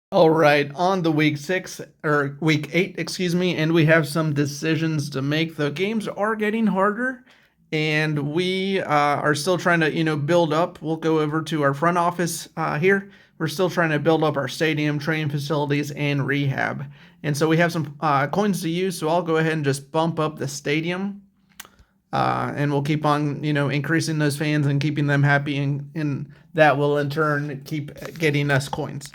All right, on the week 8, excuse me, and we have some decisions to make. The games are getting harder, and we are still trying to, build up. We'll go over to our front office here. We're still trying to build up our stadium, training facilities, and rehab. And so we have some coins to use. So I'll go ahead and just bump up the stadium, and we'll keep on, increasing those fans and keeping them happy, and that will in turn keep getting us coins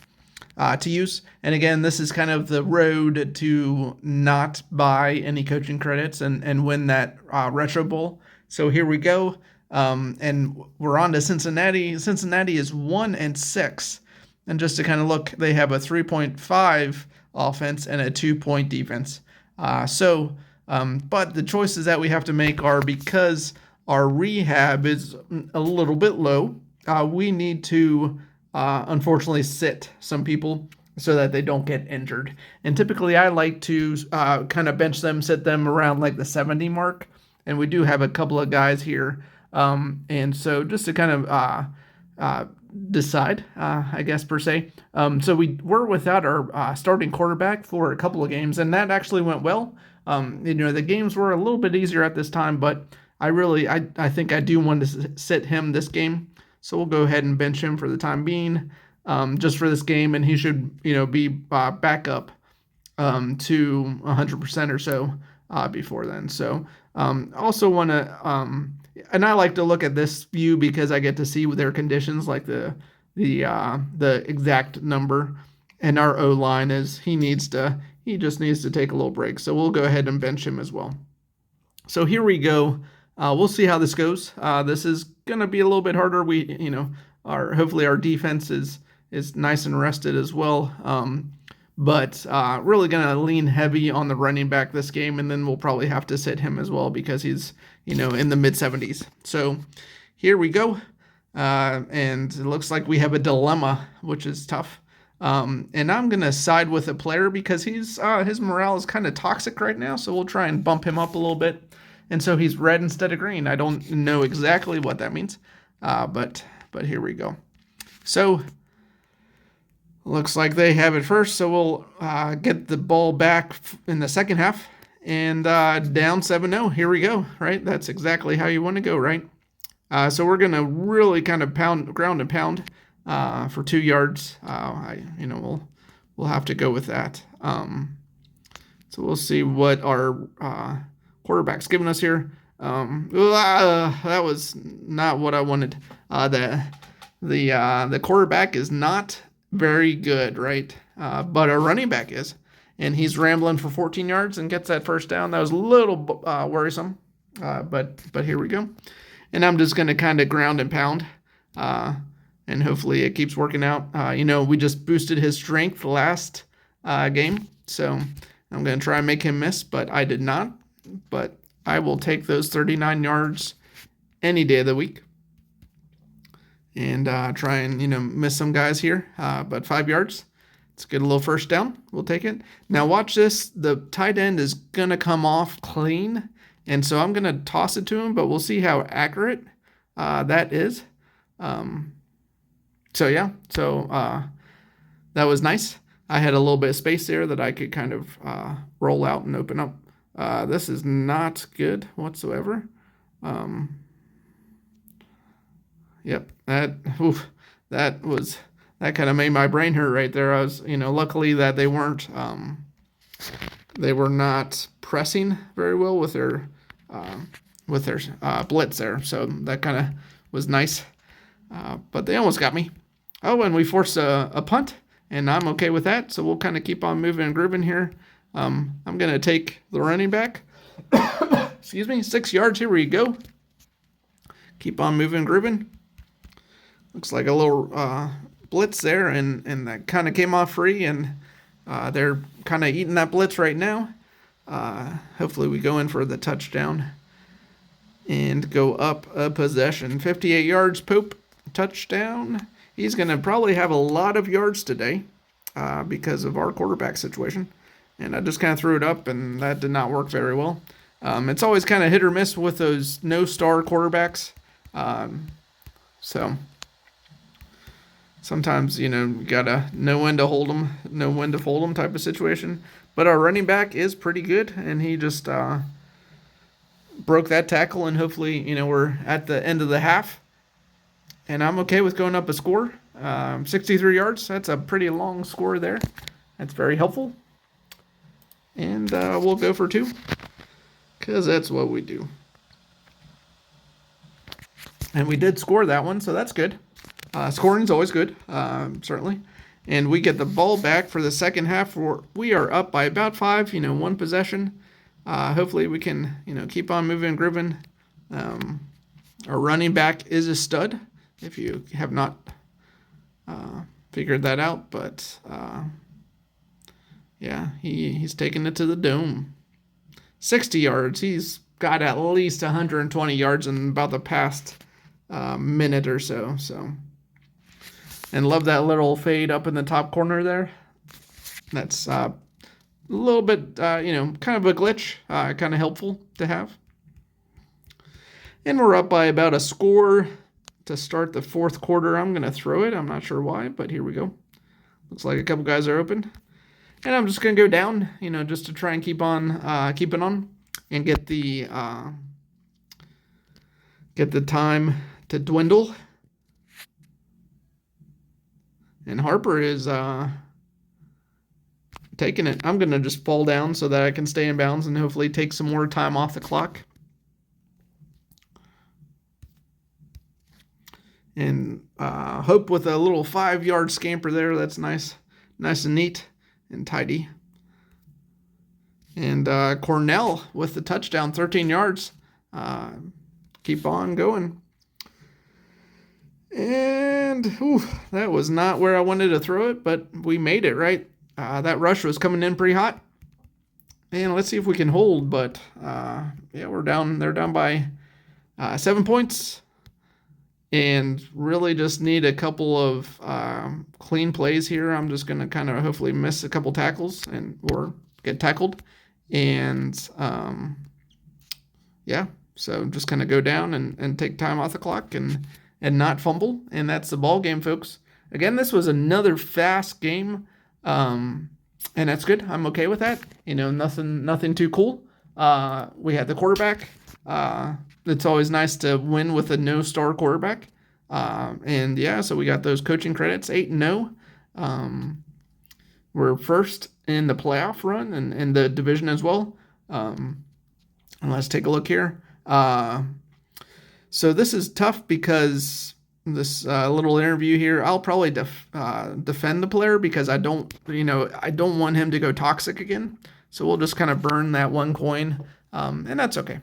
to use. And again, this is kind of the road to not buy any coaching credits and win that Retro Bowl. So here we go. And we're on to Cincinnati. Cincinnati is 1-6. And just to kind of look, they have a 3.5 offense and a 2-point defense. But the choices that we have to make are, because our rehab is a little bit low, we need to unfortunately sit some people so that they don't get injured. And typically I like to kind of bench them, sit them around like the 70 mark. And we do have a couple of guys here. And so just to kind of decide, I guess, per se. So we were without our starting quarterback for a couple of games, and that actually went well. The games were a little bit easier at this time, but I think I do want to sit him this game. So we'll go ahead and bench him for the time being, just for this game, and he should, be back up to 100% or so before then. So also want to, and I like to look at this view because I get to see their conditions, like the exact number. And our O line is he just needs to take a little break. So we'll go ahead and bench him as well. So here we go. We'll see how this goes. This is gonna be a little bit harder. Hopefully our defense is nice and rested as well. But really gonna lean heavy on the running back this game, and then we'll probably have to sit him as well because he's in the mid 70s. So here we go, and it looks like we have a dilemma, which is tough. And I'm gonna side with a player because his morale is kind of toxic right now. So we'll try and bump him up a little bit. And so he's red instead of green. I don't know exactly what that means, but here we go. So looks like they have it first. So we'll get the ball back in the second half, and down 7-0. Here we go. Right, that's exactly how you want to go. Right. So we're gonna really kind of ground and pound for 2 yards. We'll have to go with that. So we'll see what our quarterback's giving us here. That was not what I wanted. The quarterback is not very good, right? But our running back is, and he's rambling for 14 yards and gets that first down. That was a little worrisome, but here we go. And I'm just gonna kind of ground and pound, and hopefully it keeps working out. We just boosted his strength last game, so I'm gonna try and make him miss, but I did not. But I will take those 39 yards any day of the week, and try and miss some guys here. But 5 yards, let's get a little first down. We'll take it. Now watch this. The tight end is gonna come off clean, and so I'm gonna toss it to him. But we'll see how accurate that is. So yeah. So that was nice. I had a little bit of space there that I could kind of roll out and open up. This is not good whatsoever. Yep, that kind of made my brain hurt right there. I was, luckily that they were not pressing very well with their blitz there. So that kind of was nice. But they almost got me. Oh, and we forced a punt, and I'm okay with that. So we'll kind of keep on moving and grooving here. I'm going to take the running back. Excuse me, 6 yards. Here we go. Keep on moving and grooving. Looks like a little blitz there, and that kind of came off free, and they're kind of eating that blitz right now. Hopefully we go in for the touchdown and go up a possession. 58 yards, Pope, touchdown. He's going to probably have a lot of yards today because of our quarterback situation. And I just kind of threw it up, and that did not work very well. It's always kind of hit or miss with those no-star quarterbacks. So Sometimes, you know, you gotta know when to hold them, know when to fold them type of situation. But our running back is pretty good, and he just broke that tackle, and hopefully, you know, we're at the end of the half, and I'm okay with going up a score. 63 yards, that's a pretty long score there. That's very helpful. And we'll go for 2, because that's what we do. And we did score that one, so that's good. Scoring's always good, certainly. And we get the ball back for the second half. We are up by about 5, you know, 1 possession. Hopefully we can, you know, keep on moving and grooving. Our running back is a stud, if you have not figured that out. But, yeah, he's taking it to the dome. 60 yards. He's got at least 120 yards in about the past minute or so. And love that little fade up in the top corner there. That's a little bit, you know, kind of a glitch, kind of helpful to have. And we're up by about a score to start the fourth quarter. I'm going to throw it. I'm not sure why, but here we go. Looks like a couple guys are open. And I'm just going to go down, you know, just to try and keep on keeping on and get the time to dwindle. And Harper is taking it. I'm going to just fall down so that I can stay in bounds and hopefully take some more time off the clock. And hope with a little 5-yard scamper there. That's nice. Nice and neat and tidy. And Cornell with the touchdown, 13 yards. Keep on going. And that was not where I wanted to throw it, but we made it, right? That rush was coming in pretty hot. And let's see if we can hold, but yeah, we're down. They're down by 7 points. And really just need a couple of clean plays here. I'm just going to kind of hopefully miss a couple tackles or get tackled. And yeah, so just kind of go down and take time off the clock and not fumble. And that's the ball game, folks. Again, this was another fast game. And that's good. I'm okay with that. You know, nothing too cool. We had the quarterback. It's always nice to win with a no-star quarterback. And yeah, so we got those coaching credits, 8-0. We're first in the playoff run and in the division as well. And let's take a look here. So this is tough because this little interview here, I'll probably defend the player because I don't want him to go toxic again. So we'll just kind of burn that one coin, and that's okay.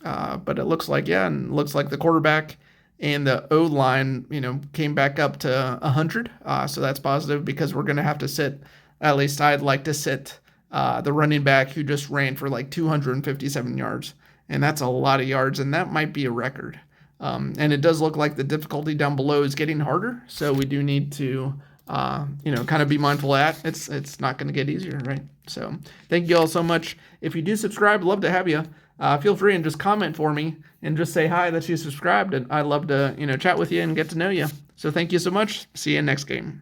But it looks like, the quarterback and the O-line, you know, came back up to 100. So that's positive because we're going to have to sit, at least I'd like to sit the running back who just ran for like 257 yards. And that's a lot of yards, and that might be a record. And it does look like the difficulty down below is getting harder. So we do need to, kind of be mindful of that. It's not going to get easier, right? So thank you all so much. If you do subscribe, love to have you. Feel free and just comment for me and just say hi that you subscribed. And I'd love to, chat with you and get to know you. So thank you so much. See you next game.